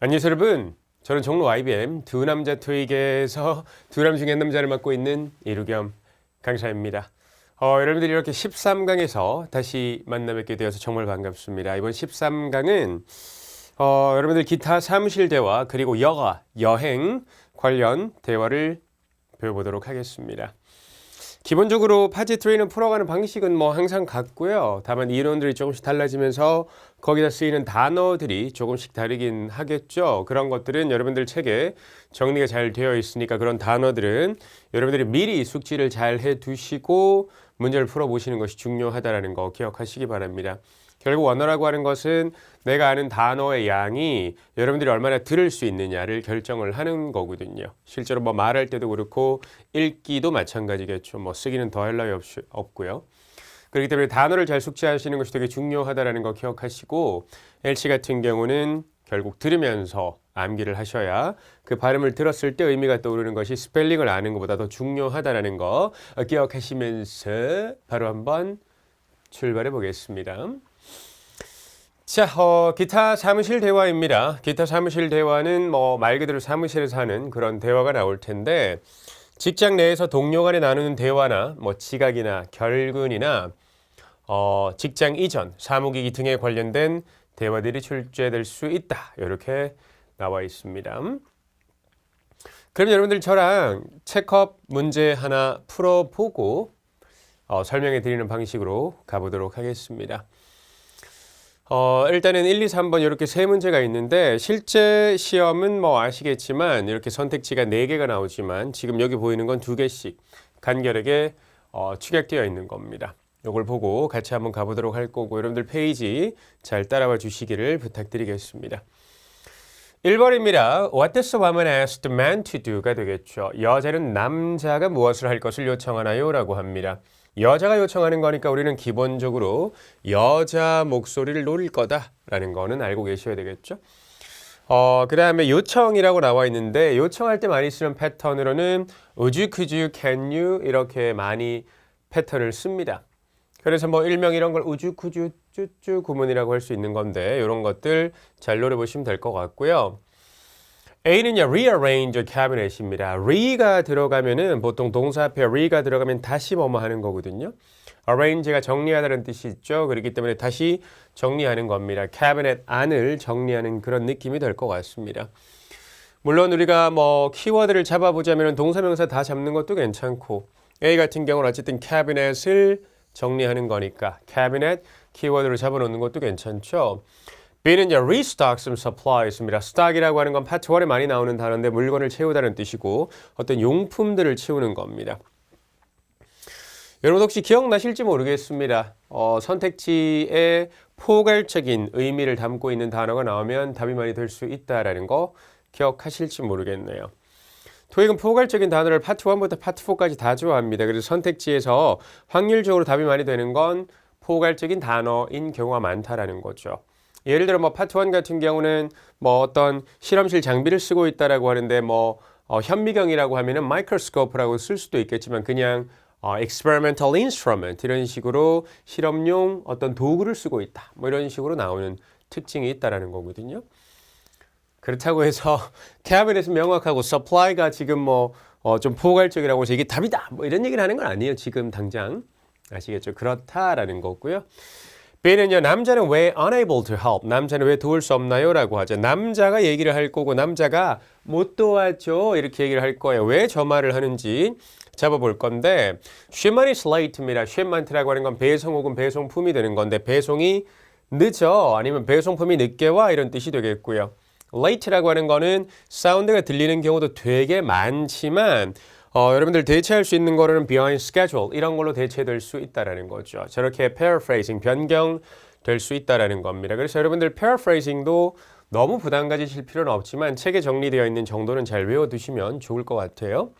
안녕하세요 여러분. 저는 종로 IBM 두 남자 토익에서 두 남 중에 한 남자를 맡고 있는 이루겸 강사입니다. 여러분들이 이렇게 13강에서 다시 만나 뵙게 되어서 정말 반갑습니다. 이번 13강은 여러분들 기타 사무실 대화 그리고 여행 관련 대화를 배워보도록 하겠습니다. 기본적으로 파트 3는 풀어가는 방식은 뭐 항상 같고요. 다만 이론들이 조금씩 달라지면서 거기다 쓰이는 단어들이 조금씩 다르긴 하겠죠. 그런 것들은 여러분들 책에 정리가 잘 되어 있으니까 그런 단어들은 여러분들이 미리 숙지를 잘 해두시고 문제를 풀어보시는 것이 중요하다는 거 기억하시기 바랍니다. 결국 원어라고 하는 것은 내가 아는 단어의 양이 여러분들이 얼마나 들을 수 있느냐를 결정을 하는 거거든요. 실제로 뭐 말할 때도 그렇고 읽기도 마찬가지겠죠. 뭐 쓰기는 더할 나위 없고요. 그렇기 때문에 단어를 잘 숙지하시는 것이 되게 중요하다는 거 기억하시고 LC 같은 경우는 결국 들으면서 암기를 하셔야 그 발음을 들었을 때 의미가 떠오르는 것이 스펠링을 아는 것보다 더 중요하다는 거 기억하시면서 바로 한번 출발해 보겠습니다. 자, 기타 사무실 대화입니다. 기타 사무실 대화는 뭐 말 그대로 사무실에서 하는 그런 대화가 나올 텐데 직장 내에서 동료 간에 나누는 대화나 뭐 지각이나 결근이나 직장 이전, 사무기기 등에 관련된 대화들이 출제될 수 있다. 이렇게 나와 있습니다. 그럼 여러분들 저랑 체크업 문제 하나 풀어보고 설명해 드리는 방식으로 가보도록 하겠습니다. 일단은 1, 2, 3번 이렇게 세 문제가 있는데 실제 시험은 뭐 아시겠지만 이렇게 선택지가 4개가 나오지만 지금 여기 보이는 건 2개씩 간결하게 축약되어 있는 겁니다. 이걸 보고 같이 한번 가보도록 할 거고 여러분들 페이지 잘 따라와 주시기를 부탁드리겠습니다. 1번입니다. What does the woman ask the man to do가 되겠죠. 여자는 남자가 무엇을 할 것을 요청하나요? 라고 합니다. 여자가 요청하는 거니까 우리는 기본적으로 여자 목소리를 노릴 거다라는 거는 알고 계셔야 되겠죠. 그 다음에 요청이라고 나와 있는데 요청할 때 많이 쓰는 패턴으로는 would you, could you, can you 이렇게 많이 패턴을 씁니다. 그래서 뭐 일명 이런 걸 would you, could you, 쭈쭈 구문이라고 할 수 있는 건데 이런 것들 잘 노려보시면 될 것 같고요. A는요, rearrange your cabinet입니다. re가 들어가면은 보통 동사 앞에 re가 들어가면 다시 뭐뭐 하는 거거든요. arrange가 정리하다는 뜻이 있죠. 그렇기 때문에 다시 정리하는 겁니다. cabinet 안을 정리하는 그런 느낌이 될 것 같습니다. 물론 우리가 뭐 키워드를 잡아보자면 동사명사 다 잡는 것도 괜찮고 A 같은 경우는 어쨌든 cabinet을 정리하는 거니까 cabinet 키워드를 잡아놓는 것도 괜찮죠. B는요, restock some supplies입니다. stock이라고 하는 건 파트 1에 많이 나오는 단어인데 물건을 채우다는 뜻이고 어떤 용품들을 채우는 겁니다. 여러분 혹시 기억나실지 모르겠습니다. 선택지에 포괄적인 의미를 담고 있는 단어가 나오면 답이 많이 될 수 있다라는 거 기억하실지 모르겠네요. 토익은 포괄적인 단어를 파트 1부터 파트 4까지 다 좋아합니다. 그래서 선택지에서 확률적으로 답이 많이 되는 건 포괄적인 단어인 경우가 많다라는 거죠. 예를 들어 뭐 파트 1 같은 경우는 뭐 어떤 실험실 장비를 쓰고 있다라고 하는데 뭐 현미경이라고 하면은 마이크로스코프라고 쓸 수도 있겠지만 그냥 experimental instrument 이런 식으로 실험용 어떤 도구를 쓰고 있다. 뭐 이런 식으로 나오는 특징이 있다라는 거거든요. 그렇다고 해서 캐비넷은 명확하고 supply가 지금 뭐 좀 포괄적이라고 해서 이게 답이다. 뭐 이런 얘기를 하는 건 아니에요. 지금 당장. 아시겠죠? 그렇다라는 거고요. B는요, 남자는 왜 unable to help? 남자는 왜 도울 수 없나요? 라고 하죠. 남자가 얘기를 할 거고 남자가 못 도와줘 이렇게 얘기를 할 거예요. 왜 저 말을 하는지 잡아볼 건데 shipment is late입니다. shipment라고 하는 건 배송 혹은 배송품이 되는 건데 배송이 늦어 아니면 배송품이 늦게 와 이런 뜻이 되겠고요. late라고 하는 거는 사운드가 들리는 경우도 되게 많지만 여러분들 대체할 수 있는 거는 behind schedule 이런 걸로 대체될 수 있다라는 거죠. 저렇게 paraphrasing 변경될 수 있다라는 겁니다. 그래서 여러분들 paraphrasing도 너무 부담 가지실 필요는 없지만 책에 정리되어 있는 정도는 잘 외워두시면 좋을 것 같아요.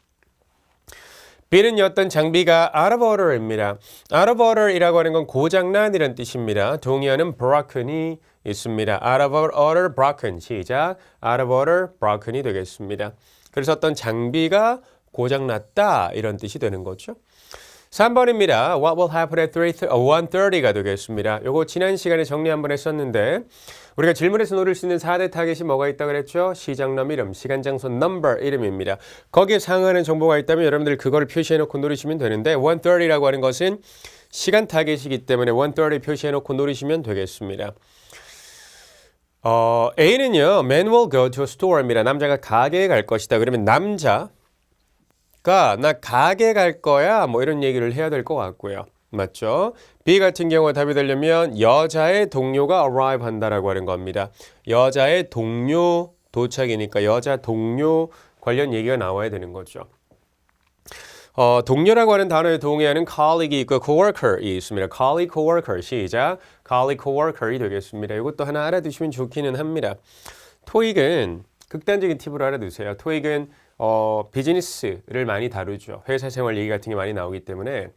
B는 어떤 장비가 out of order입니다. out of order이라고 하는 건 고장난이라는 뜻입니다. 동의어는 brocken이 있습니다. out of order, broken. 시작. out of order, brocken이 되겠습니다. 그래서 어떤 장비가 고장났다 이런 뜻이 되는 거죠. 3번입니다. What will happen at 1:30가 되겠습니다. 요거 지난 시간에 정리 한번 했었는데 우리가 질문에서 노릴 수 있는 4대 타겟이 뭐가 있다고 그랬죠? 시장넘 이름, 시간, 장소, 넘버 이름입니다. 거기에 상하는 정보가 있다면 여러분들 그거를 표시해놓고 노리시면 되는데 1:30라고 하는 것은 시간 타겟이기 때문에 1:30 표시해놓고 노리시면 되겠습니다. A는요. Man will go to a store입니다. 남자가 가게에 갈 것이다. 그러면 남자가 나 가게 갈 거야 뭐 이런 얘기를 해야 될 것 같고요. 맞죠? B 같은 경우가 답이 되려면 여자의 동료가 arrive 한다라고 하는 겁니다. 여자의 동료 도착이니까 여자 동료 관련 얘기가 나와야 되는 거죠. 동료라고 하는 단어에 동의하는 colleague이 있고 coworker이 있습니다. colleague, coworker 시작. colleague, coworker이 되겠습니다. 이것도 하나 알아두시면 좋기는 합니다. 토익은 극단적인 팁으로 알아두세요. 토익은 비즈니스를 많이 다루죠. 회사 생활 얘기 같은 게 많이 나오기 때문에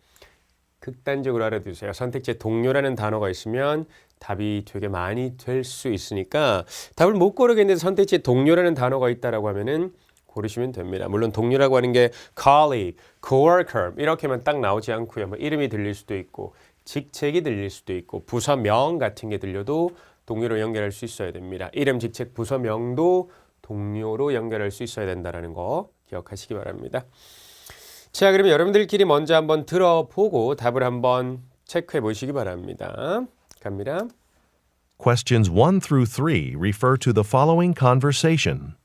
극단적으로 알아두세요. 선택지에 동료라는 단어가 있으면 답이 되게 많이 될 수 있으니까 답을 못 고르겠는데 선택지에 동료라는 단어가 있다라고 하면은 고르시면 됩니다. 물론 동료라고 하는 게 colleague, coworker 이렇게만 딱 나오지 않고요. 뭐 이름이 들릴 수도 있고 직책이 들릴 수도 있고 부서명 같은 게 들려도 동료로 연결할 수 있어야 됩니다. 이름, 직책, 부서명도 동료로 연결할 수 있어야 된다는 거 기억하시기 바랍니다. 자, 그러면 여러분들끼리 먼저 한번 들어보고 답을 한번 체크해 보시기 바랍니다. 갑니다. Questions 1 through 3 refer to the following conversation.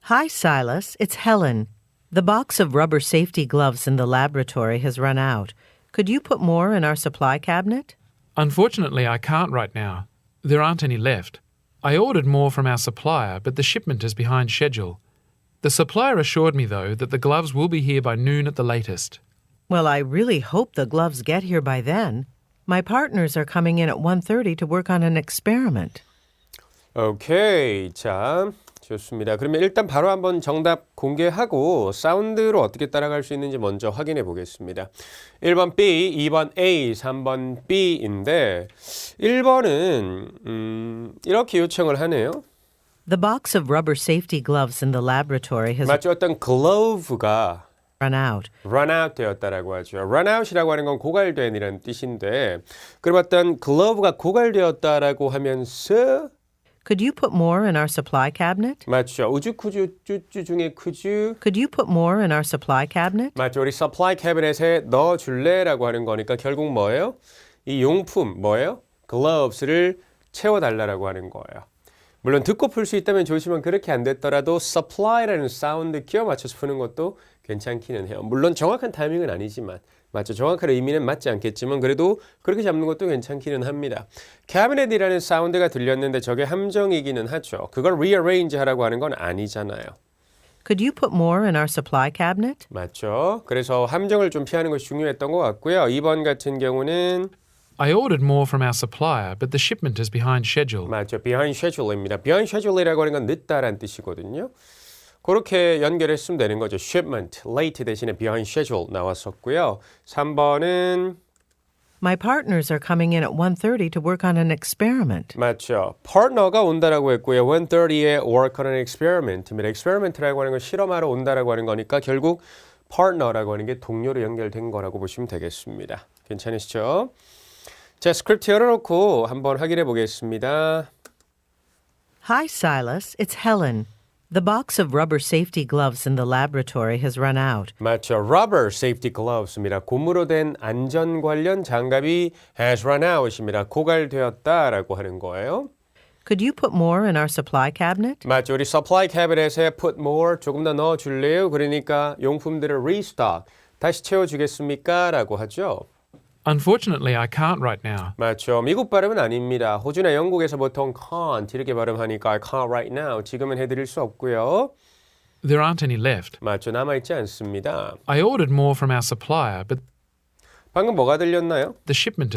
Hi, Silas. It's Helen. The box of rubber safety gloves in the laboratory has run out. Could you put more in our supply cabinet? Unfortunately, I can't right now. There aren't any left. I ordered more from our supplier, but the shipment is behind schedule. The supplier assured me, though, that the gloves will be here by noon at the latest. Well, I really hope the gloves get here by then. My partners are coming in at 1:30 to work on an experiment. 오케이. 자, 좋습니다. 그러면 일단 바로 한번 정답 공개하고 사운드로 어떻게 따라갈 수 있는지 먼저 확인해 보겠습니다. 1번 B, 2번 A, 3번 B인데 1번은 이렇게 요청을 하네요. The box of rubber safety gloves in the laboratory has 맞죠? 어떤 glove가 run out. run out 되었다라고 하죠. run out이라고 하는 건 고갈된이라는 뜻인데 그럼 어떤 glove가 고갈되었다라고 하면서 Could you put more in our supply cabinet? 맞죠. 우주쿠주 쭈쭈 중에 쿠주 Could you put more in our supply cabinet? 맞죠. 우리 supply cabinet에 넣어줄래라고 하는 거니까 결국 뭐예요? 이 용품 뭐예요? gloves를 채워달라고 하는 거예요. 물론 듣고 풀 수 있다면 좋지만 그렇게 안 됐더라도 supply라는 사운드 끼워 맞춰서 푸는 것도 괜찮기는 해요. 물론 정확한 타이밍은 아니지만 맞죠. 정확한 의미는 맞지 않겠지만 그래도 그렇게 잡는 것도 괜찮기는 합니다. cabinet이라는 사운드가 들렸는데 저게 함정이기는 하죠. 그걸 rearrange 하라고 하는 건 아니잖아요. Could you put more in our supply cabinet? 맞죠. 그래서 함정을 좀 피하는 것이 중요했던 것 같고요. 2번 같은 경우는 I ordered more from our supplier, but the shipment is behind schedule. 맞죠. behind schedule입니다. behind schedule이라고 하는 건 늦다라는 뜻이거든요. 그렇게 연결했으면 되는 거죠. shipment, late 대신에 behind schedule 나왔었고요. 3번은 My partners are coming in at 1:30 to work on an experiment. 맞죠. partner가 온다라고 했고요. 1:30에 work on an experiment입니다. experiment라고 하는 건 실험하러 온다라고 하는 거니까 결국 partner라고 하는 게 동료로 연결된 거라고 보시면 되겠습니다. 괜찮으시죠? 자, 스크립트 열어놓고 한번 확인해 보겠습니다. Hi, Silas. It's Helen. The box of rubber safety gloves in the laboratory has run out. 맞죠. rubber safety gloves입니다. 고무로 된 안전 관련 장갑이 has run out입니다. 고갈되었다라고 하는 거예요. Could you put more in our supply cabinet? 맞죠. 우리 supply cabinet에 put more 조금 더 넣어줄래요? 그러니까 용품들을 restock 다시 채워주겠습니까? 라고 하죠. Unfortunately, I can't right now. 맞죠. 미국 발음은 아닙니다. 호주나 영국에서 보통 can't 이렇게 발음하니까 I can't right now. 지금은 해드릴 수 없고요. There aren't any left. 맞죠. 남아있지 않습니다. I ordered more from our supplier, but 방금 뭐가 들렸나요? the shipment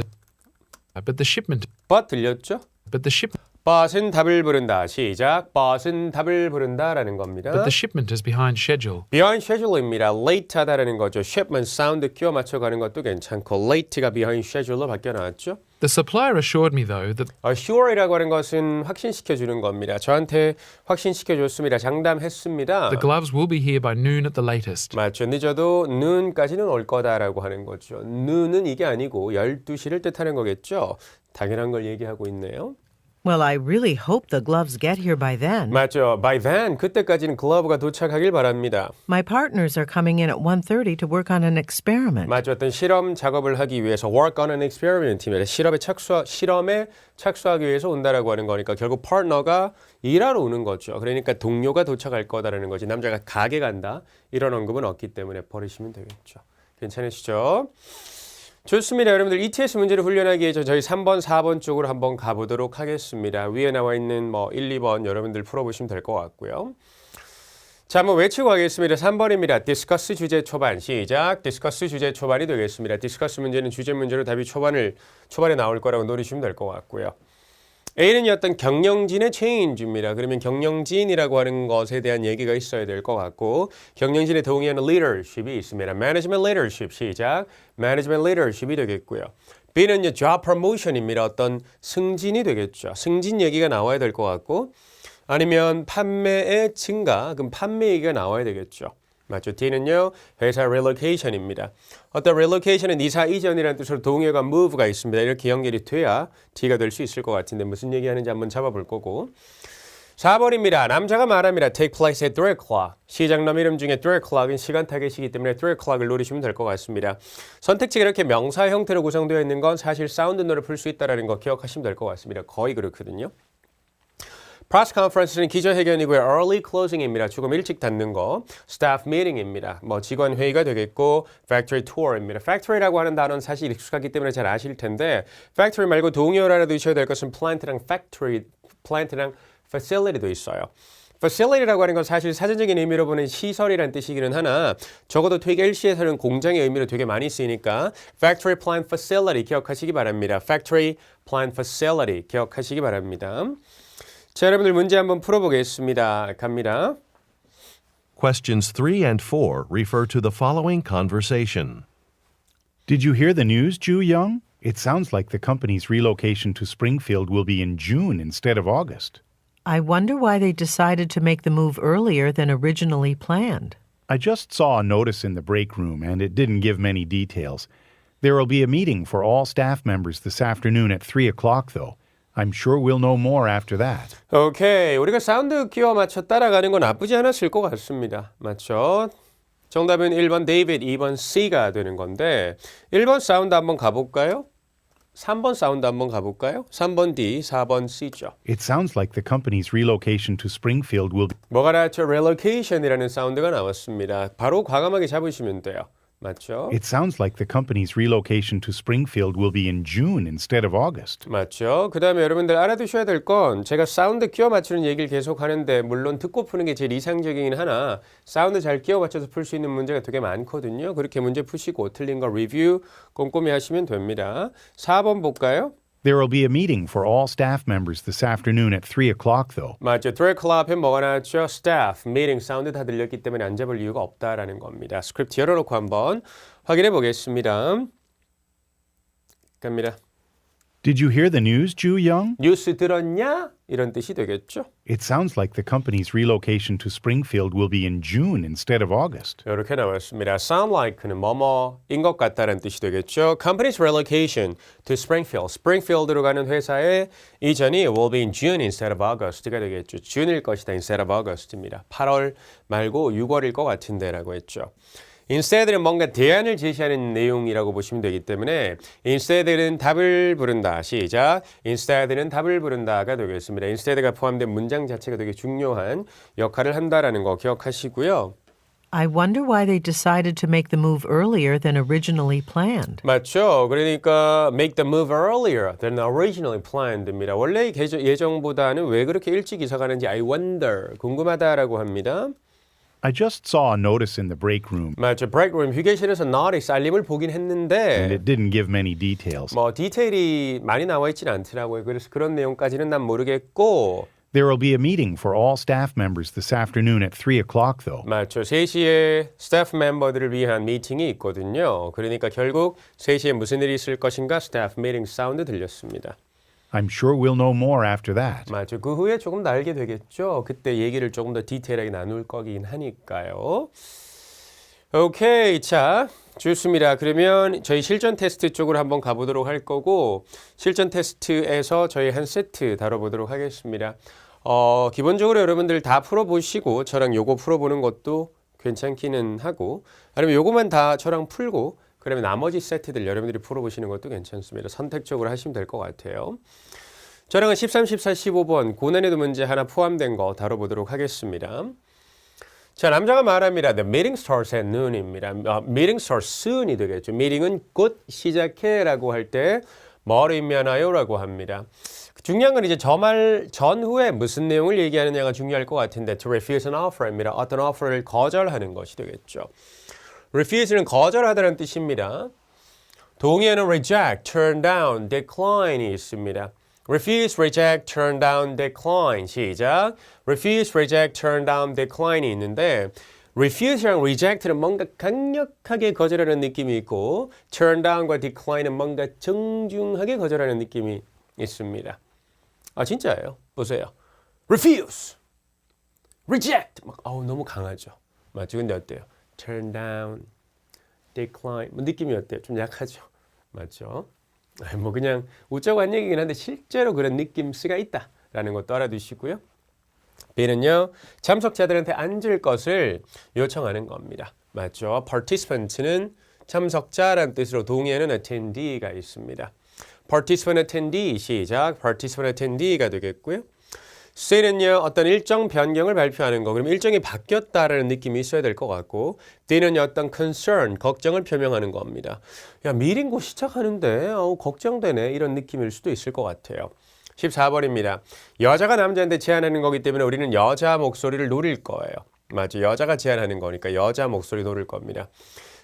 but 들렸죠? but the ship but은 답을 부른다. 시작. but은 답을 부른다라는 겁니다. but the shipment is behind schedule. behind schedule입니다. late하다라는 거죠. shipment 사운드 끼워 맞춰가는 것도 괜찮고 late가 behind schedule로 바뀌어 나왔죠. The supplier assured me, though, that assure이라고 하는 것은 확신시켜주는 겁니다. 저한테 확신시켜줬습니다. 장담했습니다. the gloves will be here by noon at the latest. 맞죠. 늦어도 noon까지는 올 거다라고 하는 거죠. noon은 이게 아니고 12시를 뜻하는 거겠죠. 당연한 걸 얘기하고 있네요. Well, I really hope the gloves get here by then. 맞죠. by then, 그때까지는 글러브가 도착하길 바랍니다. My partners are coming in at 1:30 to work on an experiment. 맞죠. 어떤 실험 작업을 하기 위해서 work on an experiment입니다. 실험에 착수하기 위해서 온다라고 하는 거니까 결국 파트너가 일하러 오는 거죠. 그러니까 동료가 도착할 거다라는 거지. 남자가 가게 간다. 이런 언급은 없기 때문에 버리시면 되겠죠. 괜찮으시죠? 좋습니다. 여러분들 ETS 문제를 훈련하기 위해서 저희 3번, 4번 쪽으로 한번 가보도록 하겠습니다. 위에 나와 있는 1, 2번 여러분들 풀어보시면 될 것 같고요. 자, 한번 외치고 가겠습니다. 3번입니다. 디스커스 주제 초반. 시작. 디스커스 주제 초반이 되겠습니다. 디스커스 문제는 주제 문제로 답이 초반에 나올 거라고 노리시면 될 것 같고요. A는 어떤 경영진의 change입니다. 그러면 경영진이라고 하는 것에 대한 얘기가 있어야 될 것 같고 경영진에 동의하는 leadership이 있습니다. management leadership 시작. management leadership이 되겠고요. B는요 job promotion입니다. 어떤 승진이 되겠죠. 승진 얘기가 나와야 될 것 같고 아니면 판매의 증가, 그럼 판매 얘기가 나와야 되겠죠. 맞죠? D는요 회사 relocation입니다. 어떤 relocation은 이사 이전이라는 뜻으로 동의어가 move가 있습니다. 이렇게 연결이 돼야 D가 될 수 있을 것 같은데 무슨 얘기하는지 한번 잡아볼 거고 4번입니다. 남자가 말합니다. Take place at 3 o'clock. 시장남 이름 중에 3 o'clock은 시간 타겟이기 때문에 3 o'clock을 노리시면 될 것 같습니다. 선택지가 이렇게 명사 형태로 구성되어 있는 건 사실 사운드너를 풀 수 있다는 거 기억하시면 될 것 같습니다. 거의 그렇거든요. press conference는 기자회견이고요. early closing입니다. 조금 일찍 닫는 거. staff meeting입니다. 직원 회의가 되겠고 factory tour입니다. factory라고 하는 단어는 사실 익숙하기 때문에 잘 아실 텐데 factory 말고 동의어로 하나 두셔야 될 것은 plant랑 facility도 있어요. facility라고 하는 건 사실 사전적인 의미로 보는 시설이라는 뜻이기는 하나 적어도 퇴계 일시에서는 공장의 의미로 되게 많이 쓰이니까 factory plant facility 기억하시기 바랍니다. factory plant facility 기억하시기 바랍니다. 자, 여러분들 문제 한번 풀어보겠습니다. 갑니다. Questions 3 and 4 refer to the following conversation. Did you hear the news, Ju Young? It sounds like the company's relocation to Springfield will be in June instead of August. I wonder why they decided to make the move earlier than originally planned. I just saw a notice in the break room, and it didn't give many details. There will be a meeting for all staff members this afternoon at 3 o'clock, though. I'm sure we'll know more after that. 오케이. 우리가 사운드 끼워 맞춰 따라가는 건 나쁘지 않았을 것 같습니다. 맞죠? 정답은 1번 데이빗, 2번 C가 되는 건데 1번 사운드 한번 가볼까요? 3번 사운드 한번 가볼까요? 3번 D, 4번 C죠. It sounds like the company's relocation to Springfield will 뭐가 나왔죠? relocation이라는 사운드가 나왔습니다. 바로 과감하게 잡으시면 돼요. 맞죠? It sounds like the company's relocation to Springfield will be in June instead of August. 맞죠? 그 다음에 여러분들 알아두셔야 될 건 제가 사운드 끼워 맞추는 얘기를 계속 하는데 물론 듣고 푸는 게 제일 이상적이긴 하나 사운드 잘 끼워 맞춰서 풀 수 있는 문제가 되게 많거든요. 그렇게 문제 푸시고 틀린 거 리뷰 꼼꼼히 하시면 됩니다. 4번 볼까요? There will be a meeting for all staff members this afternoon at 3 o'clock, though. 맞죠. 3 o'clock에 뭐가 나왔죠? staff, meeting 사운드 다 들렸기 때문에 안 잡을 이유가 없다라는 겁니다. 스크립트 열어놓고 한번 확인해 보겠습니다. 갑니다. Did you hear the news, Ju Young? 뉴스 들었냐? 이런 뜻이 되겠죠. It sounds like the company's relocation to Springfield will be in June instead of August. 이렇게 나왔습니다. Sound like는 뭐뭐인 것 같다는 뜻이 되겠죠. Company's relocation to Springfield. Springfield로 가는 회사의 이전이 will be in June instead of August가 되겠죠. June일 것이다 instead of August입니다. 8월 말고 6월일 것 같은데라고 했죠. instead는 뭔가 대안을 제시하는 내용이라고 보시면 되기 때문에 instead는 답을 부른다. 시작. instead는 답을 부른다가 되겠습니다. instead가 포함된 문장 자체가 되게 중요한 역할을 한다라는 거 기억하시고요. I wonder why they decided to make the move earlier than originally planned. 맞죠. 그러니까 make the move earlier than originally planned입니다. 원래 예정보다는 왜 그렇게 일찍 이사 가는지 I wonder 궁금하다라고 합니다. I just saw a notice in the break room, 맞죠. 브레이크룸 휴게실에서 notice 알림을 보긴 and 했는데 it didn't give many details. 뭐 디테일이 많이 나와 있지는 않더라고요. 그래서 그런 내용까지는 난 모르겠고 There will be a meeting for all staff members this afternoon at 3 o'clock, though. 맞죠. 3시에 스태프 멤버들을 위한 미팅이 있거든요. 그러니까 결국 3시에 무슨 일이 있을 것인가 스태프 미팅 사운드 들렸습니다. I'm sure we'll know more after that. 맞죠. 그 후에 조금 더 알게 되겠죠. 그때 얘기를 조금 더 디테일하게 나눌 거긴 하니까요. 오케이. 자, 좋습니다. 그러면 저희 실전 테스트 쪽으로 한번 가보도록 할 거고 실전 테스트에서 저희 한 세트 다뤄보도록 하겠습니다. 기본적으로 여러분들 다 풀어보시고 저랑 요거 풀어보는 것도 괜찮기는 하고 아니면 요거만 다 저랑 풀고 그러면 나머지 세트들 여러분들이 풀어보시는 것도 괜찮습니다. 선택적으로 하시면 될 것 같아요. 저랑은 13, 14, 15번 고난이도 문제 하나 포함된 거 다뤄보도록 하겠습니다. 자, 남자가 말합니다. The meeting starts at noon입니다. meeting starts soon이 되겠죠. meeting은 곧 시작해 라고 할 때 뭐를 의미하나요? 라고 합니다. 중요한 건 이제 저 말 전후에 무슨 내용을 얘기하느냐가 중요할 것 같은데 to refuse an offer입니다. 어떤 offer를 거절하는 것이 되겠죠. refuse는 거절하다는 뜻입니다. 동의어는 reject, turn down, decline이 있습니다. refuse, reject, turn down, decline. 시작. refuse, reject, turn down, decline이 있는데 refuse랑 reject는 뭔가 강력하게 거절하는 느낌이 있고 turn down과 decline은 뭔가 정중하게 거절하는 느낌이 있습니다. 아 진짜예요. 보세요. refuse, reject 막 너무 강하죠. 맞죠? 근데 어때요? turn down, decline 뭐 느낌이 어때요? 좀 약하죠. 맞죠? 뭐 그냥 웃자고 한 얘기긴 한데 실제로 그런 느낌스가 있다라는 것도 알아두시고요. B는요. 참석자들한테 앉을 것을 요청하는 겁니다. 맞죠? participant는 참석자라는 뜻으로 동의하는 attendee가 있습니다. participant attendee 시작. participant attendee가 되겠고요. C는요. 어떤 일정 변경을 발표하는 거. 그럼 일정이 바뀌었다라는 느낌이 있어야 될 것 같고 D는요. 어떤 concern, 걱정을 표명하는 겁니다. 야, 미팅 곧 시작하는데 걱정되네. 이런 느낌일 수도 있을 것 같아요. 14번입니다. 여자가 남자한테 제안하는 거기 때문에 우리는 여자 목소리를 노릴 거예요. 맞죠? 여자가 제안하는 거니까 여자 목소리 노릴 겁니다.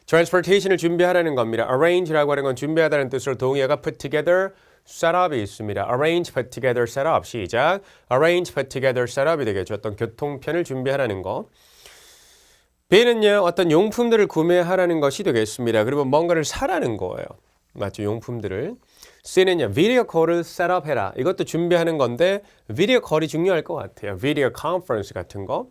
transportation을 준비하라는 겁니다. arrange라고 하는 건 준비하다는 뜻으로 동의어가 put together, set up이 있습니다. arrange, put together, set up. 시작. arrange, put together, set up이 되겠죠. 어떤 교통편을 준비하라는 거. B는요. 어떤 용품들을 구매하라는 것이 되겠습니다. 그리고 뭔가를 사라는 거예요. 맞죠? 용품들을. C는요. 비디오 콜을 셋업해라. 이것도 준비하는 건데 비디오 콜이 중요할 것 같아요. 비디오 컨퍼런스 같은 거.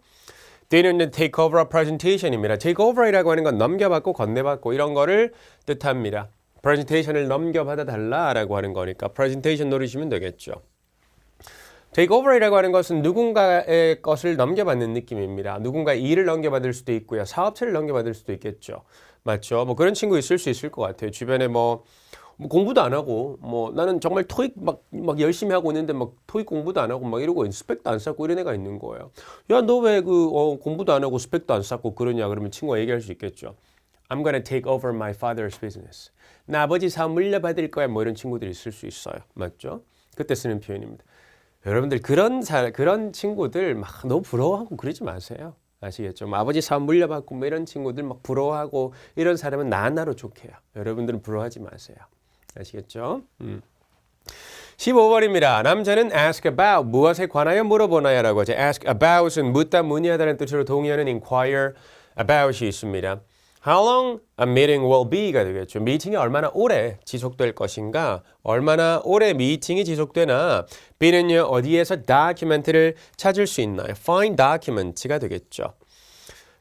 D는 take over a presentation입니다. take over이라고 하는 건 넘겨받고 건네받고 이런 거를 뜻합니다. presentation을 넘겨받아 달라라고 하는 거니까 presentation 노리시면 되겠죠. take over이라고 하는 것은 누군가의 것을 넘겨받는 느낌입니다. 누군가의 일을 넘겨받을 수도 있고요. 사업체를 넘겨받을 수도 있겠죠. 맞죠? 뭐 그런 친구 있을 수 있을 것 같아요. 주변에 뭐 공부도 안 하고 뭐 나는 정말 토익 막 열심히 하고 있는데 막 토익 공부도 안 하고 막 이러고 스펙도 안 쌓고 이런 애가 있는 거예요. 야, 너 왜 공부도 안 하고 스펙도 안 쌓고 그러냐? 그러면 친구가 얘기할 수 있겠죠. I'm gonna take over my father's business. 나 아버지 사업 물려받을 거야. 뭐 이런 친구들이 있을 수 있어요. 맞죠? 그때 쓰는 표현입니다. 여러분들 그런 친구들 막 너무 부러워하고 그러지 마세요. 아시겠죠? 뭐 아버지 사업 물려받고 뭐 이런 친구들 막 부러워하고 이런 사람은 나 하나로 좋게요. 여러분들은 부러워하지 마세요. 아시겠죠? 15번입니다. 남자는 ask about, 무엇에 관하여 물어보나요? 라고 하죠. ask about은 묻다 문의하다는 뜻으로 동의하는 inquire about이 있습니다. How long a meeting will be가 되겠죠. 미팅이 얼마나 오래 지속될 것인가, 얼마나 오래 미팅이 지속되나. B는요, 어디에서 document를 찾을 수 있나요? find documents가 되겠죠.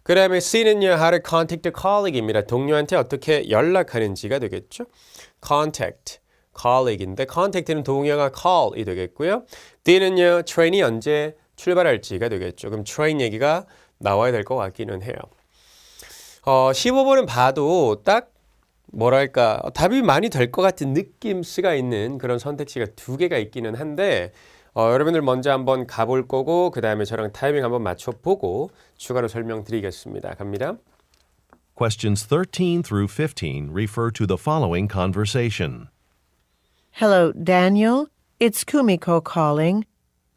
그 다음에 C는요, how to contact a colleague입니다. 동료한테 어떻게 연락하는지가 되겠죠. contact, colleague인데 contact는 동의어가 call이 되겠고요. D는요, train이 언제 출발할지가 되겠죠. 그럼 train 얘기가 나와야 될 것 같기는 해요. 15번은 봐도 딱 뭐랄까 답이 많이 될 것 같은 느낌스가 있는 그런 선택지가 두 개가 있기는 한데 여러분들 먼저 한번 가볼 거고 그 다음에 저랑 타이밍 한번 맞춰보고 추가로 설명드리겠습니다. 갑니다. Questions 13 through 15 refer to the following conversation. Hello, Daniel. It's Kumiko calling.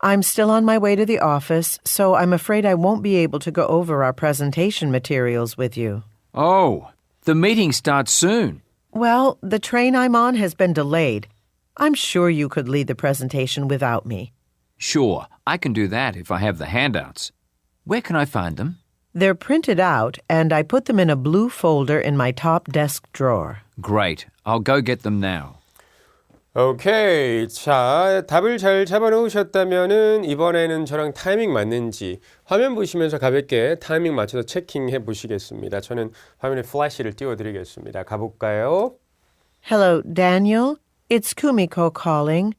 I'm still on my way to the office, so I'm afraid I won't be able to go over our presentation materials with you. Oh, the meeting starts soon. Well, the train I'm on has been delayed. I'm sure you could lead the presentation without me. Sure, I can do that if I have the handouts. Where can I find them? They're printed out, and I put them in a blue folder in my top desk drawer. Great, I'll go get them now. 오케이. 자, 답을 잘 잡아놓으셨다면은 이번에는 저랑 타이밍 맞는지 화면 보시면서 가볍게 타이밍 맞춰서 체킹해 보시겠습니다. 저는 화면에 플래시를 띄워드리겠습니다. 가볼까요? Hello, Daniel. It's Kumiko calling.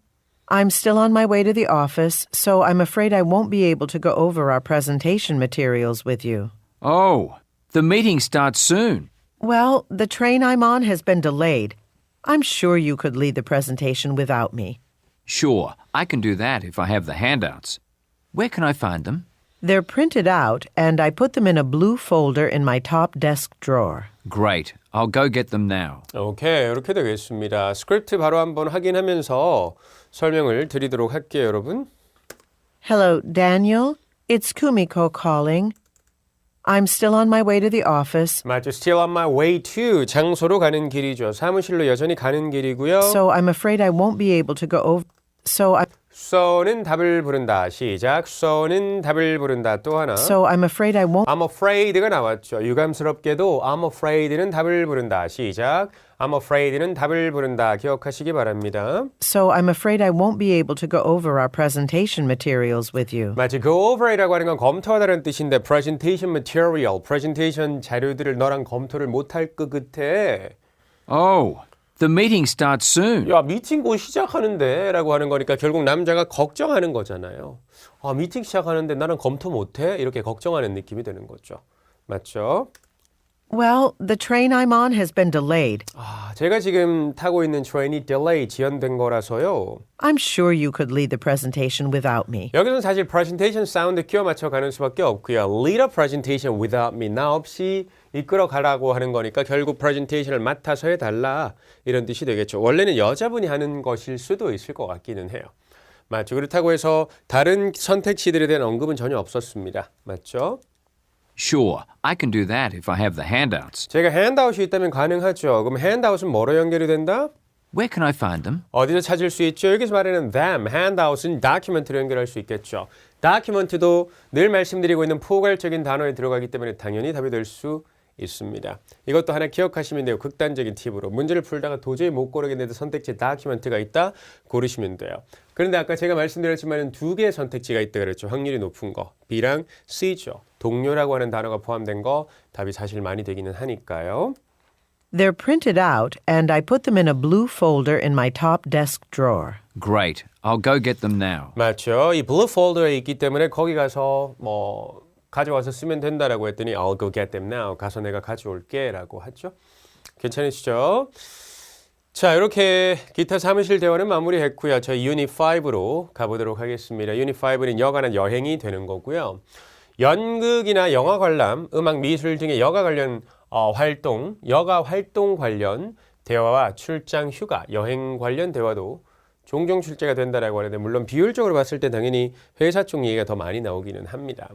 I'm still on my way to the office, so I'm afraid I won't be able to go over our presentation materials with you. Oh, the meeting starts soon. Well, the train I'm on has been delayed. I'm sure you could lead the presentation without me. Sure, I can do that if I have the handouts. Where can I find them? They're printed out, and I put them in a blue folder in my top desk drawer. Great, I'll go get them now. 오케이. 이렇게 되겠습니다. 스크립트 바로 한번 확인하면서 설명을 드리도록 할게요, 여러분. Hello, Daniel. It's Kumiko calling. I'm still on my way to the office, 맞죠. Still on my way to 장소로 가는 길이죠. 사무실로 여전히 가는 길이고요. so I'm afraid I won't be able to go over. so는 답을 부른다. 시작. so는 답을 부른다. 또 하나. So I'm afraid I won't. I'm afraid가 나왔죠. 유감스럽게도 I'm afraid는 답을 부른다. 시작. I'm afraid는 답을 부른다. 기억하시기 바랍니다. So I'm afraid I won't be able to go over our presentation materials with you. 마치 go over이라고 하는 건 검토하다는 뜻인데 presentation material, presentation 자료들을 너랑 검토를 못할 것 같아. Oh, the meeting starts soon. 야, 미팅 곧 시작하는데 라고 하는 거니까 결국 남자가 걱정하는 거잖아요. 아, 미팅 시작하는데 나는 검토 못해? 이렇게 걱정하는 느낌이 드는 거죠. 맞죠? Well, the train I'm on has been delayed. 아, 제가 지금 타고 있는 트레인이 딜레이 지연된 거라서요. I'm sure you could lead the presentation without me. 여기서는 사실 presentation 사운드 끼워 맞춰 가는 수밖에 없고요. Lead a presentation without me. 나 없이 이끌어 가라고 하는 거니까 결국 presentation을 맡아서 해달라. 이런 뜻이 되겠죠. 원래는 여자분이 하는 것일 수도 있을 것 같기는 해요. 맞죠? 그렇다고 해서 다른 선택지들에 대한 언급은 전혀 없었습니다. 맞죠? Sure, I can do that if I have the handouts. 제가 핸드아웃이 있다면 가능하죠. 그럼 핸드아웃은 뭐로 연결이 된다? Where can I find them? 어디서 찾을 수 있죠? 여기서 말하는 them, handout은 document로 연결할 수 있겠죠. document도 늘 말씀드리고 있는 포괄적인 단어에 들어가기 때문에 당연히 답이 될 수 있습니다. 이것도 하나 기억하시면 돼요. 극단적인 팁으로. 문제를 풀다가 도저히 못 고르겠는데 선택지에 document가 있다? 고르시면 돼요. 그런데 아까 제가 말씀드렸지만 두 개의 선택지가 있다 그랬죠. 확률이 높은 거. B랑 C죠. 동료라고 하는 단어가 포함된 거 답이 사실 많이 되기는 하니까요. They're printed out, and I put them in a blue folder in my top desk drawer. Great, I'll go get them now. 맞죠. 이 블루 폴더에 있기 때문에 거기 가서 뭐 가져와서 쓰면 된다라고 했더니 I'll go get them now. 가서 내가 가져올게 라고 하죠. 괜찮으시죠? 자, 이렇게 기타 사무실 대화는 마무리했고요. 저희 유닛 5로 가보도록 하겠습니다. 유닛 5는 여가나 여행이 되는 거고요. 연극이나 영화 관람, 음악, 미술 등의 여가 관련 활동, 여가 활동 관련 대화와 출장, 휴가, 여행 관련 대화도 종종 출제가 된다라고 하는데 물론 비율적으로 봤을 때 당연히 회사 쪽 얘기가 더 많이 나오기는 합니다.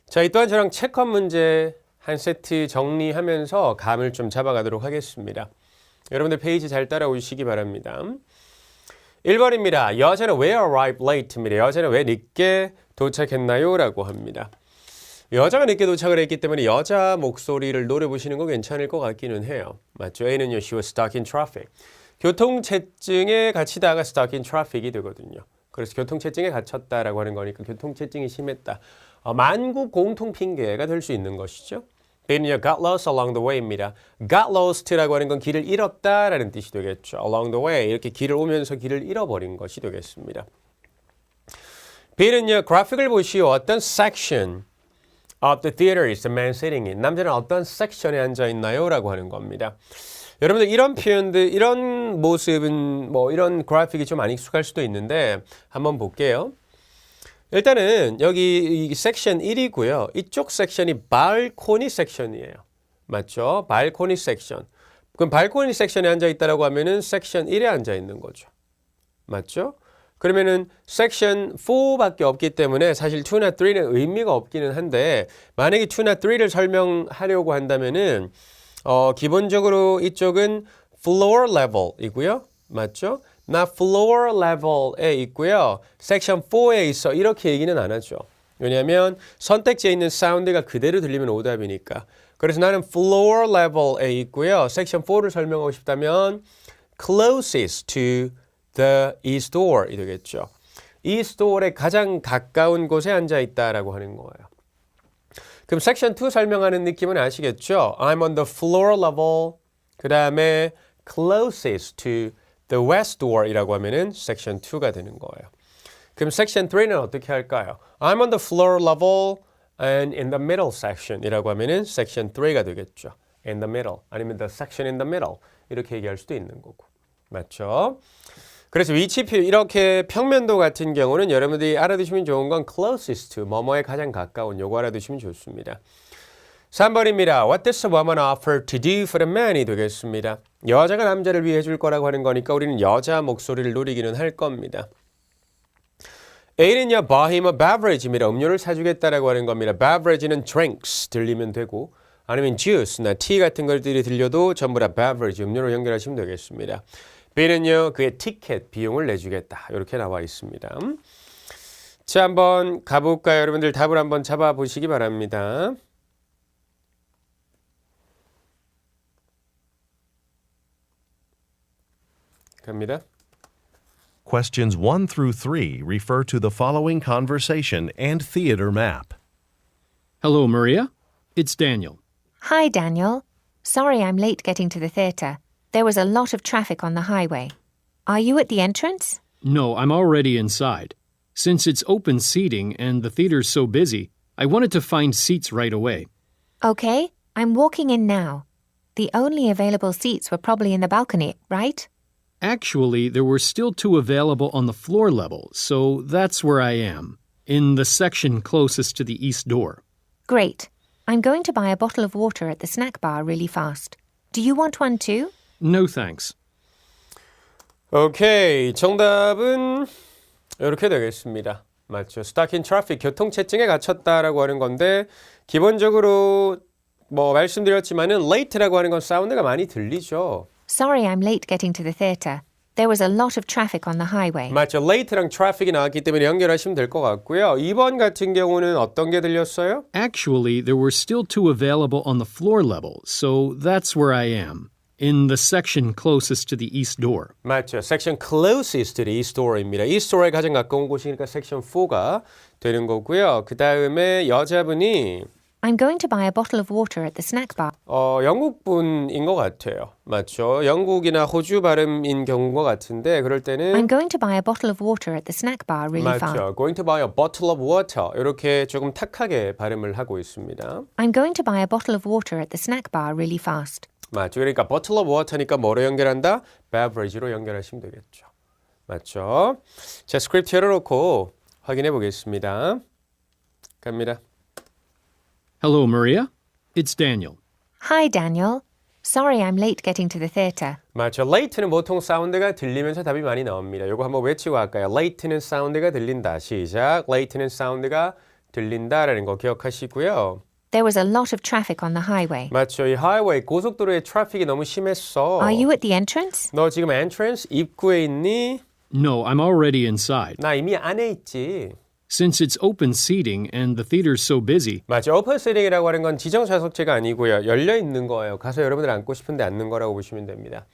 자, 이 또한 저랑 체크업 문제 한 세트 정리하면서 감을 좀 잡아가도록 하겠습니다. 여러분들 페이지 잘 따라오시기 바랍니다. 1번입니다. 여자는 왜 arrived late입니다. 여자는 왜 늦게 도착했나요? 라고 합니다. 여자가 늦게 도착을 했기 때문에 여자 목소리를 노려보시는 거 괜찮을 것 같기는 해요. 맞죠? A는요, she was stuck in traffic. 교통체증에 갇히다가 stuck in traffic이 되거든요. 그래서 교통체증에 갇혔다라고 하는 거니까 교통체증이 심했다. 만국 공통 핑계가 될 수 있는 것이죠. B는요, got lost along the way입니다. got lost라고 하는 건 길을 잃었다라는 뜻이 되겠죠. along the way, 이렇게 길을 오면서 길을 잃어버린 것이 되겠습니다. B는요, 그래픽을 보시오. 어떤 section of the theater is the man sitting in. 남자는 어떤 섹션에 앉아 있나요? 라고 하는 겁니다. 여러분들 이런 표현들, 이런 모습은 뭐 이런 그래픽이 좀 안 익숙할 수도 있는데 한번 볼게요. 일단은 여기 이 섹션 1이고요. 이쪽 섹션이 발코니 섹션이에요. 맞죠? 발코니 섹션. 그럼 발코니 섹션에 앉아 있다라고 하면은 섹션 1에 앉아 있는 거죠. 맞죠? 그러면은 섹션 4밖에 없기 때문에 사실 2나 3는 의미가 없기는 한데 만약에 2나 3를 설명하려고 한다면은 기본적으로 이쪽은 floor level이고요. 맞죠? 나 floor level에 있고요. 섹션 4에 있어. 이렇게 얘기는 안 하죠. 왜냐하면 선택지에 있는 사운드가 그대로 들리면 오답이니까. 그래서 나는 floor level에 있고요. 섹션 4를 설명하고 싶다면 closest to the east door이 되겠죠. east door에 가장 가까운 곳에 앉아 있다라고 하는 거예요. 그럼 섹션 2 설명하는 느낌은 아시겠죠? I'm on the floor level. 그 다음에 closest to the west door이라고 하면은 섹션 2가 되는 거예요. 그럼 섹션 3는 어떻게 할까요? I'm on the floor level and in the middle section이라고 하면은 섹션 3가 되겠죠. In the middle 아니면 the section in the middle 이렇게 얘기할 수도 있는 거고. 맞죠? 그래서 위치표 이렇게 평면도 같은 경우는 여러분들이 알아두시면 좋은 건 closest to 뭐뭐에 가장 가까운 요거 알아두시면 좋습니다. 3번입니다. What does a woman offer to do for the man이 되겠습니다. 여자가 남자를 위해 해줄 거라고 하는 거니까 우리는 여자 목소리를 노리기는 할 겁니다. A는요, buy him a beverage입니다. 음료를 사주겠다라고 하는 겁니다. beverage는 drinks 들리면 되고 아니면 juice나 tea 같은 것들이 들려도 전부 다 beverage, 음료로 연결하시면 되겠습니다. B는요, 그의 티켓 비용을 내주겠다. 이렇게 나와 있습니다. 자, 한번 가볼까요? 여러분들 답을 한번 잡아보시기 바랍니다. 갑니다. Questions 1 through 3 refer to the following conversation and theater map. Hello, Maria. It's Daniel. Hi, Daniel. Sorry I'm late getting to the theatre. There was a lot of traffic on the highway. Are you at the entrance? No, I'm already inside. Since it's open seating and the theater's so busy, I wanted to find seats right away. Okay, I'm walking in now. The only available seats were probably in the balcony, right? Actually, there were still 2 available on the floor level, so that's where I am, in the section closest to the east door. Great. I'm going to buy a bottle of water at the snack bar really fast. Do you want one too? No thanks. 오케이, 정답은 이렇게 되겠습니다. 맞죠? Stuck in traffic, 교통체증에 갇혔다라고 하는 건데 기본적으로 뭐 말씀드렸지만은 late라고 하는 건 사운드가 많이 들리죠. Sorry I'm late getting to the theatre. There was a lot of traffic on the highway. 맞죠? late랑 traffic이 나왔기 때문에 연결하시면 될 것 같고요. 2번 같은 경우는 어떤 게 들렸어요? Actually, there were still 2 available on the floor level, so that's where I am, in the section closest to the east door. 맞죠? section closest to the east door입니다. east door에 가장 가까운 곳이니까 section 4가 되는 거고요. 그 다음에 여자분이 I'm going to buy a bottle of water at the snack bar. 영국 분인 것 같아요. 맞죠? 영국이나 호주 발음인 경우인 것 같은데 그럴 때는 I'm going to buy a bottle of water at the snack bar really fast. 맞죠? Going to buy a bottle of water 이렇게 조금 탁하게 발음을 하고 있습니다. I'm going to buy a bottle of water at the snack bar really fast. 맞죠? 그러니까 bottle of water니까 뭐로 연결한다? beverage로 연결하시면 되겠죠. 맞죠? 자, 스크립트 열어놓고 확인해 보겠습니다. 갑니다. Hello, Maria. It's Daniel. Hi, Daniel. Sorry I'm late getting to the theatre. 맞죠. late는 보통 사운드가 들리면서 답이 많이 나옵니다. 이거 한번 외치고 할까요? late는 사운드가 들린다. 시작. late는 사운드가 들린다라는 거 기억하시고요. There was a lot of traffic on the highway. 맞죠. 이 하이웨이 고속도로에 트래픽이 너무 심했어. Are you at the entrance? 너 지금 entrance 입구에 있니? No, I'm already inside. 나 이미 안에 있지. Since it's open seating and the theater's so busy, 맞죠. 오픈 시팅이라고 하는 건 지정 좌석제가 아니고요. 열려 있는 거예요. 가서 여러분들 앉고 싶은데 앉는 거라고 보시면 됩니다.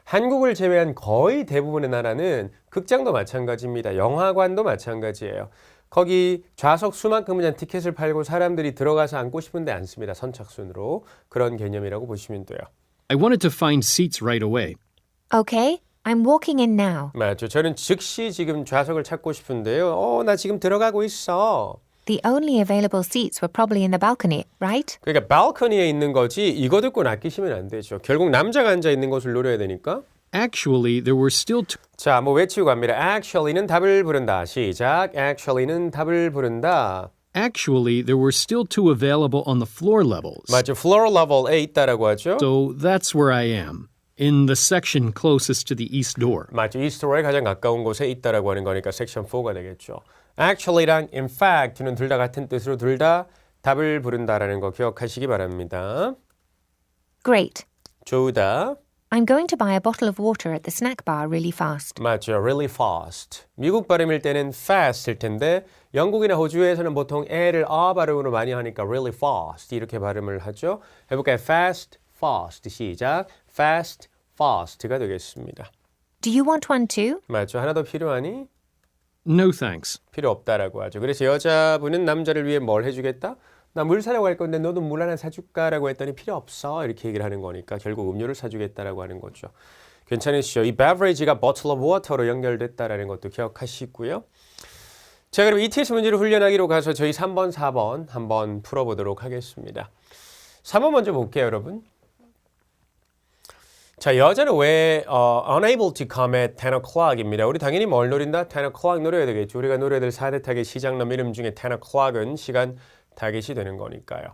한국을 제외한 거의 대부분의 나라는 극장도 마찬가지입니다. 영화관도 마찬가지예요. 거기 좌석 수만큼은 그냥 티켓을 팔고 사람들이 들어가서 앉고 싶은데 앉습니다. 선착순으로. 그런 개념이라고 보시면 돼요. I wanted to find seats right away. Okay, I'm walking in now. 맞죠. 저는 즉시 지금 좌석을 찾고 싶은데요. 나 지금 들어가고 있어. The only available seats were probably in the balcony, right? 그러니까 발코니에 있는 거지 이거 듣고 낚이시면 안 되죠. 결국 남자가 앉아 있는 곳을 노려야 되니까. Actually, there were still 2 자, 한번 외치고 갑니다. Actually는 답을 부른다. 시작. Actually는 답을 부른다. Actually, there were still 2 available on the floor levels. 맞죠. Floor level에 있다라고 하죠. So that's where I am, In the section closest to the east door. 맞죠. 이스트로에 가장 가까운 곳에 있다라고 하는 거니까 섹션 4가 되겠죠. Actually랑 in fact는 둘 다 같은 뜻으로 둘 다 답을 부른다라는 거 기억하시기 바랍니다. Great. 좋다. I'm going to buy a bottle of water at the snack bar really fast. 맞죠. Really fast. 미국 발음일 때는 fast일 텐데 영국이나 호주에서는 보통 L을 아 발음으로 많이 하니까 really fast 이렇게 발음을 하죠. 해볼까요? fast, fast. 시작. fast, fast가 되겠습니다. Do you want one too? 맞죠. 하나 더 필요하니? No thanks. 필요 없다라고 하죠. 그래서 여자분은 남자를 위해 뭘 해주겠다? 나 물 사려고 할 건데 너도 물 하나 사줄까라고 했더니 필요 없어 이렇게 얘기를 하는 거니까 결국 음료를 사주겠다라고 하는 거죠. 괜찮으시죠? 이 beverage가 bottle of water로 연결됐다라는 것도 기억하시고요. 자, 그럼 ETS 문제를 훈련하기로 가서 저희 3번, 4번 한번 풀어보도록 하겠습니다. 3번 먼저 볼게요, 여러분. 자, 여자는 왜 unable to come at 10 o'clock입니다. 우리 당연히 뭘 노린다? 10 o'clock 노려야 되겠죠. 우리가 노래야 될 4대 타겟 시장남 이름 중에 10 o'clock은 시간 타겟이 되는 거니까요.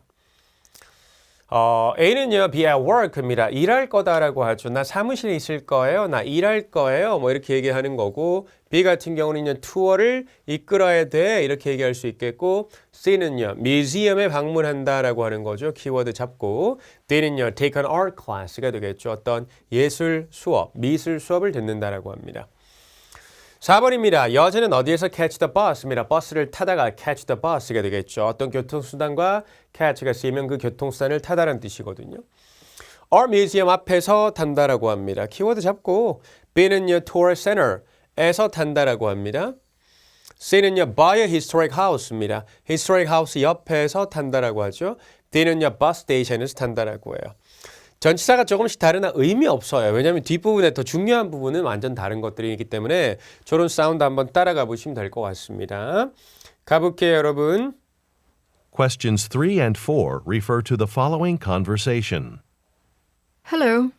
A는요, be at work입니다. 일할 거다라고 하죠. 나 사무실에 있을 거예요. 나 일할 거예요. 뭐 이렇게 얘기하는 거고 B 같은 경우는요, 투어를 이끌어야 돼. 이렇게 얘기할 수 있겠고 C는요, 뮤지엄에 방문한다라고 하는 거죠. 키워드 잡고 D는요, take an art class가 되겠죠. 어떤 예술 수업, 미술 수업을 듣는다라고 합니다. 4번입니다. 여자는 어디에서 catch the bus입니다. 버스를 타다가 catch the bus가 되겠죠. 어떤 교통수단과 catch가 쓰이면 그 교통수단을 타다라는 뜻이거든요. Our museum 앞에서 탄다라고 합니다. 키워드 잡고 B는요, tour center에서 탄다라고 합니다. C는요, by a historic house입니다. historic house 옆에서 탄다라고 하죠. D는요, bus station에서 탄다라고 해요. 전치사가 조금씩 다르나 의미 없어요. 왜냐하면 뒷부분에 더 중요한 부분은 완전 다른 것들이기 때문에 저런 사운드 한번 따라가 보시면 될 것 같습니다. 가볼게요, 여러분. Questions 3 and 4 refer to the following conversation. Hello.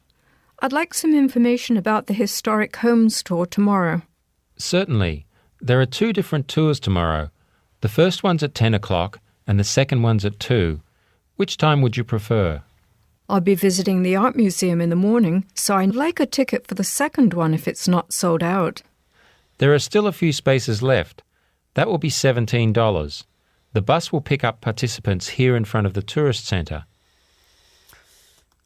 I'd like some information about the historic Holmes tour tomorrow. Certainly. There are two different tours tomorrow. The first one's at 10 o'clock and the second one's at 2. Which time would you prefer? I'll be visiting the art museum in the morning, so I'd like a ticket for the second one if it's not sold out. There are still a few spaces left. That will be $17. The bus will pick up participants here in front of the tourist centre.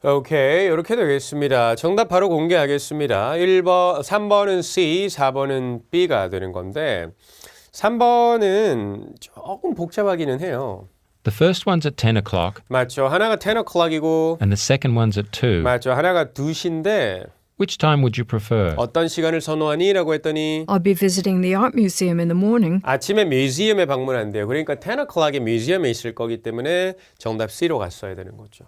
오케이, 이렇게 되겠습니다. 정답 바로 공개하겠습니다. 3번은 C, 4번은 B가 되는 건데 3번은 조금 복잡하기는 해요. The first one's at 10 o'clock 맞죠. 하나가 10 o'clock이고 and the second one's at 2. 맞죠. 하나가 2시인데 Which time would you prefer? 어떤 시간을 선호하니? 라고 했더니 I'll be visiting the art museum in the morning. 아침에 뮤지엄에 방문한대요. 그러니까 10 o'clock에 뮤지엄에 있을 거기 때문에 정답 C로 갔어야 되는 거죠.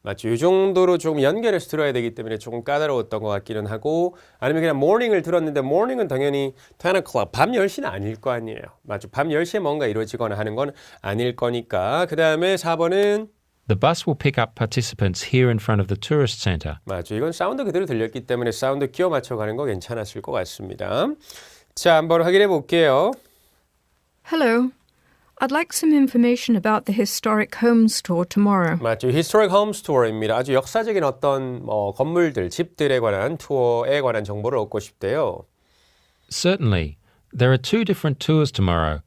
맞죠? 이 정도로 좀 연결해서 들어야 되기 때문에 조금 까다로웠던 것 같기는 하고 아니면 그냥 morning을 들었는데 morning은 당연히 10 o'clock, 밤 10시는 아닐 거 아니에요. 맞죠? 밤 10시에 뭔가 이루어지거나 하는 건 아닐 거니까. 그 다음에 4번은 The bus will pick up participants here in front of the tourist centre. 맞죠? 이건 사운드 그대로 들렸기 때문에 사운드 끼워 맞춰가는 거 괜찮았을 것 같습니다. 자, 한번 확인해 볼게요. Hello. I'd like some information about the historic Holmes tour tomorrow. 맞죠. Historic Homes Tour입니다. 아주 역사적인 어떤 건물들, 집들에 관한 투어에 관한 정보를 얻고 싶대요. Certainly. There are two different tours tomorrow.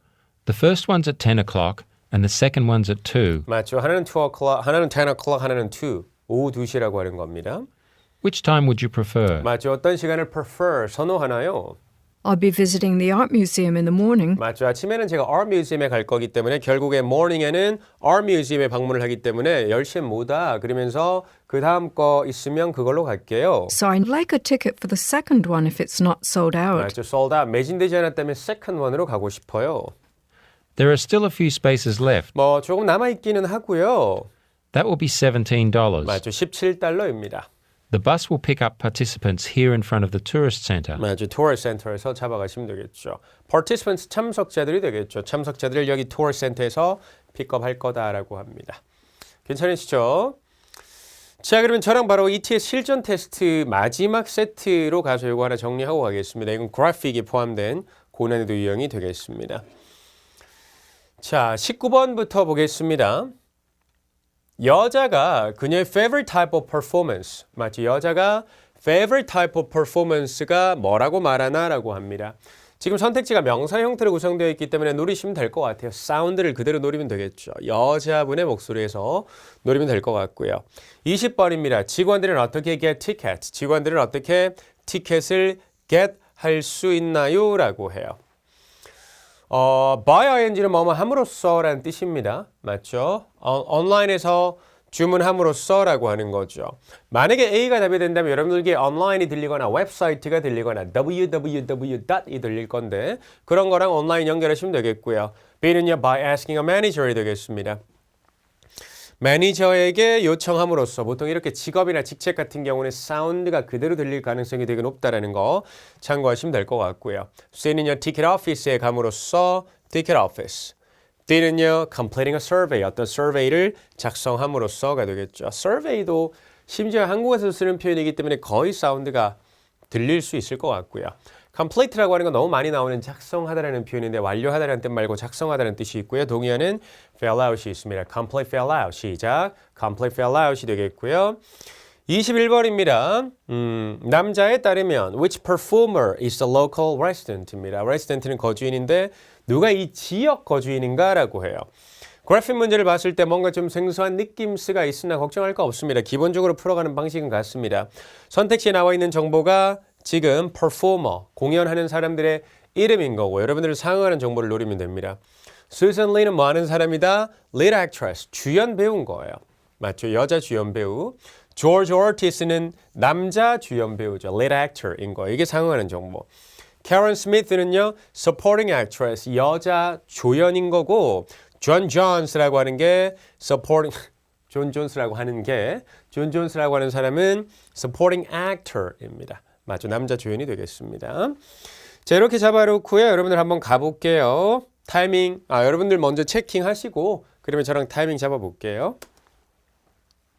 The first one's at 10 o'clock and the second one's at 2. 맞죠. 하나는 2 o'clock, 하나는 10 o'clock, 하나는 2. 오후 2시라고 하는 겁니다. Which time would you prefer? 맞죠. 어떤 시간을 prefer, 선호하나요? I'll be visiting the art museum in the morning. 맞죠. 아침에는 제가 Art Museum에 갈 거기 때문에 결국에 morning에는 Art Museum에 방문을 하기 때문에 10시에 뭐다 그러면서 그 다음 거 있으면 그걸로 갈게요. So I'd like a ticket for the second one if it's not sold out. 맞죠. sold out, 매진되지 않았다면 second one으로 가고 싶어요. There are still a few spaces left. 뭐 조금 남아있기는 하고요. That will be $17. 맞죠. $17입니다. The bus will pick up participants here in front of the tourist centre. 맞죠. tour center에서 잡아가시면 되겠죠. participants 참석자들이 되겠죠. 참석자들을 여기 tour center에서 픽업할 거다라고 합니다. 괜찮으시죠? 자, 그러면 저랑 바로 ETS 실전 테스트 마지막 세트로 가서 이거 하나 정리하고 가겠습니다. 이건 그래픽이 포함된 고난이도 유형이 되겠습니다. 자, 19번부터 보겠습니다. 여자가 그녀의 favorite type of performance, 맞죠? 여자가 favorite type of performance가 뭐라고 말하나라고 합니다. 지금 선택지가 명사 형태로 구성되어 있기 때문에 노리시면 될 것 같아요. 사운드를 그대로 노리면 되겠죠. 여자분의 목소리에서 노리면 될 것 같고요. 20번입니다. 직원들은 어떻게 get tickets? 직원들은 어떻게 티켓을 get 할 수 있나요? 라고 해요. by ing는 뭐뭐 함으로써 라는 뜻입니다. 맞죠? 온라인에서 주문함으로써 라고 하는 거죠. 만약에 A가 답이 된다면 여러분들에게 온라인이 들리거나 웹사이트가 들리거나 www.이 들릴 건데 그런 거랑 온라인 연결하시면 되겠고요. B는요, by asking a manager이 되겠습니다. 매니저에게 요청함으로써 보통 이렇게 직업이나 직책 같은 경우는 사운드가 그대로 들릴 가능성이 되게 높다는 거 참고하시면 될 것 같고요. C는요, ticket office에 감으로써 ticket office. D는요, completing a survey, 어떤 survey를 작성함으로써가 되겠죠. survey도 심지어 한국에서 쓰는 표현이기 때문에 거의 사운드가 들릴 수 있을 것 같고요. complete라고 하는 건 너무 많이 나오는 작성하다라는 표현인데 완료하다라는 뜻 말고 작성하다라는 뜻이 있고요. 동의어는 fill out이 있습니다. complete fill out, 시작. complete fill out이 되겠고요. 21번입니다. 남자에 따르면 which performer is the local resident입니다. resident는 거주인인데 누가 이 지역 거주인인가라고 해요. 그래픽 문제를 봤을 때 뭔가 좀 생소한 느낌스가 있으나 걱정할 거 없습니다. 기본적으로 풀어가는 방식은 같습니다. 선택지에 나와 있는 정보가 지금 performer, 공연하는 사람들의 이름인 거고 여러분들은 상응하는 정보를 노리면 됩니다. Susan Lee는 뭐 하는 사람이다? Lead actress, 주연 배우인 거예요. 맞죠? 여자 주연 배우. George Ortis는 남자 주연 배우죠. Lead actor인 거예요. 이게 상응하는 정보. Karen Smith는요, supporting actress, 여자 조연인 거고, John Jones라고 하는 게 supporting, 존 존스라고 하는 게, 존 존스라고 하는 사람은 supporting actor입니다. 맞죠? 남자 조연이 되겠습니다. 자, 이렇게 잡아놓고요. 여러분들 한번 가볼게요. 타이밍, 여러분들 먼저 체킹하시고, 그러면 저랑 타이밍 잡아볼게요.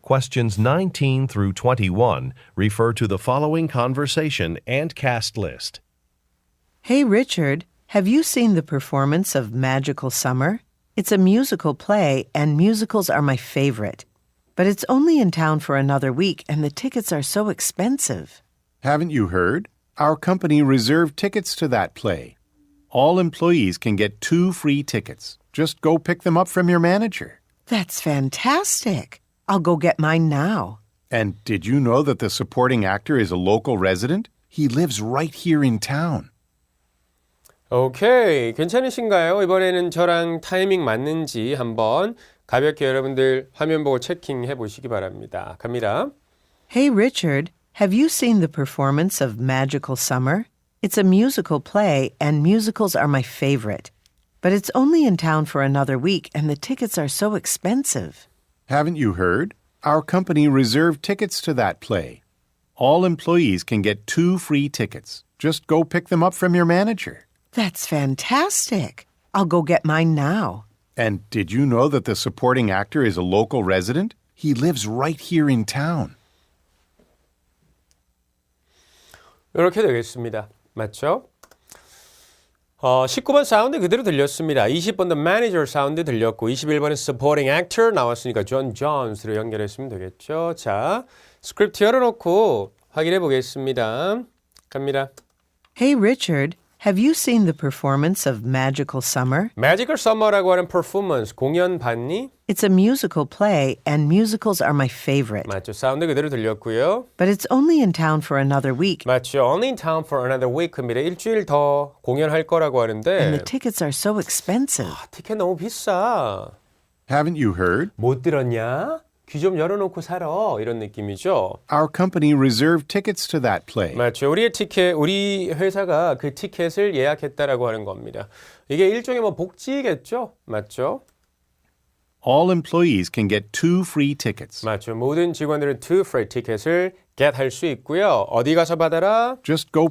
Questions 19 through 21 refer to the following conversation and cast list. Hey, Richard, have you seen the performance of Magical Summer? It's a musical play, and musicals are my favorite. But it's only in town for another week, and the tickets are so expensive. Haven't you heard? Our company reserved tickets to that play. All employees can get 2 free tickets. Just go pick them up from your manager. That's fantastic. I'll go get mine now. And did you know that the supporting actor is a local resident? He lives right here in town. 오케이, 괜찮으신가요? 이번에는 저랑 타이밍 맞는지 한번 가볍게 여러분들 화면 보고 체킹해 보시기 바랍니다. 갑니다. Hey, Richard, have you seen the performance of Magical Summer? It's a musical play, and musicals are my favorite. But it's only in town for another week, and the tickets are so expensive. Haven't you heard? Our company reserved tickets to that play. All employees can get 2 free tickets. Just go pick them up from your manager. That's fantastic. I'll go get mine now. And did you know that the supporting actor is a local resident? He lives right here in town. 이렇게 되겠습니다. 맞죠? 19번 사운드 그대로 들렸습니다. 20번도 manager 사운드 들렸고 21번은 supporting actor 나왔으니까 John Jones로 연결했으면 되겠죠. 자, 스크립트 열어놓고 확인해 보겠습니다. 갑니다. Hey, Richard, have you seen the performance of Magical Summer? Magical Summer라고 하는 performance, 공연 봤니? It's a musical play, and musicals are my favorite. 맞죠. 사운드 그대로 들렸고요. But it's only in town for another week, 맞죠. Only in town for another week입니다. 일주일 더 공연할 거라고 하는데 and the tickets are so expensive. 티켓 너무 비싸. Haven't you heard? 못 들었냐? 귀 좀 열어놓고 살아. 이런 느낌이죠. Our company reserved tickets to that play. 맞죠. 우리 회사가 그 티켓을 예약했다라고 하는 겁니다. 이게 일종의 뭐 복지겠죠? 맞죠? All employees can get 2 free tickets. 맞죠. 모든 직원들은 2 free 티켓을 get 할 수 있고요. 어디 가서 받아라? Just go.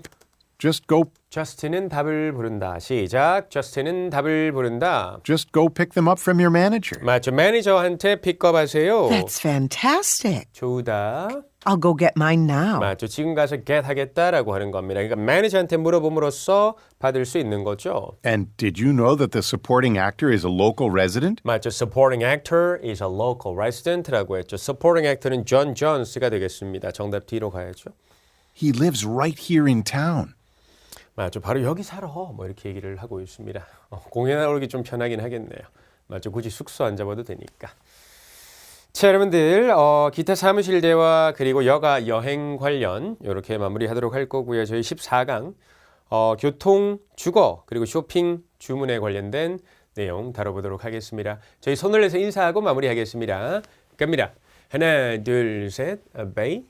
저스틴은 답을 부른다. 시작. 저스틴은 답을 부른다. Just go pick them up from your manager. 맞죠. 매니저한테 픽업 하세요. That's fantastic. 좋다. I'll go get mine now. 맞죠. 지금 가서 get 하겠다라고 하는 겁니다. 그러니까 매니저한테 물어봄으로써 받을 수 있는 거죠. And did you know that the supporting actor is a local resident? 맞죠. Supporting actor is a local resident라고 했죠. Supporting actor는 John Jones가 되겠습니다. 정답 D로 가야죠. He lives right here in town. 맞죠. 바로 여기 살아. 뭐 이렇게 얘기를 하고 있습니다. 공연하러 오기 좀 편하긴 하겠네요. 맞죠. 굳이 숙소 안 잡아도 되니까. 자, 여러분들 기타 사무실 대화 그리고 여가 여행 관련 이렇게 마무리하도록 할 거고요. 저희 14강 교통, 주거 그리고 쇼핑, 주문에 관련된 내용 다뤄보도록 하겠습니다. 저희 손을 내서 인사하고 마무리하겠습니다. 갑니다. 하나, 둘, 셋, 베이.